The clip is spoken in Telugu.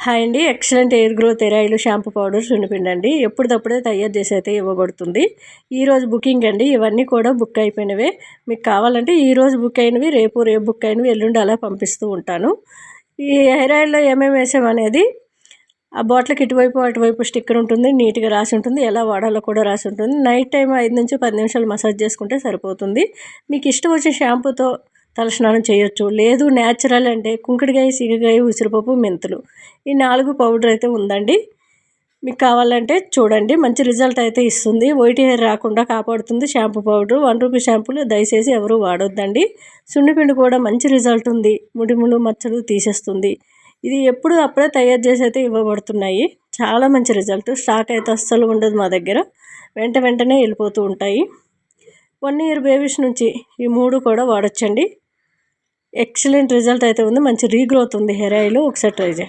హాయ్ అండి. Excellent hair growth hair oil shampoo powder సున్నిపిండి అండి. ఎప్పటిదప్పుడే తయారు చేసి అయితే ఇవ్వబడుతుంది. ఈరోజు బుకింగ్ అండి. ఇవన్నీ కూడా బుక్ అయిపోయినవే. మీకు కావాలంటే ఈరోజు బుక్ అయినవి రేపు బుక్ అయినవి ఎల్లుండి అలా పంపిస్తూ ఉంటాను. ఈ హెయిర్ ఆయిల్లో ఏమేమి వేసామనేది ఆ బాటిల్కి ఇటువైపు అటువైపు స్టిక్కర్ ఉంటుంది. నీట్గా రాసి ఉంటుంది. ఎలా వాడాలో కూడా రాసి ఉంటుంది. నైట్ టైం 5 నుంచి 10 నిమిషాలు మసాజ్ చేసుకుంటే సరిపోతుంది. మీకు ఇష్టం వచ్చిన షాంపూతో తలస్నానం చేయొచ్చు. లేదు న్యాచురల్ అంటే కుంకుడుకాయ, సీగకాయ, ఉసిరిపప్పు, మెంతులు ఈ 4 పౌడర్ అయితే ఉందండి. మీకు కావాలంటే చూడండి. మంచి రిజల్ట్ అయితే ఇస్తుంది. వైట్ హెయిర్ రాకుండా కాపాడుతుంది షాంపూ పౌడర్. 1 రూపీ షాంపూలు దయచేసి ఎవరు వాడొద్దండి. సున్నిపిండి కూడా మంచి రిజల్ట్ ఉంది. ముడిములు మచ్చలు తీసేస్తుంది. ఇది ఎప్పుడు అప్పుడే తయారు చేసి అయితే ఇవ్వబడుతున్నాయి. చాలా మంచి రిజల్ట్. స్టాక్ అయితే అస్సలు ఉండదు మా దగ్గర. వెంటనే వెళ్ళిపోతూ ఉంటాయి. 1 ఇయర్ బేబీస్ నుంచి ఈ 3 కూడా వాడొచ్చండి. ఎక్సలెంట్ రిజల్ట్ అయితే ఉంది. మంచి రీగ్రోత్ ఉంది హెయిర్ ఆయిల్. ఒకసారి ట్రై చేయండి.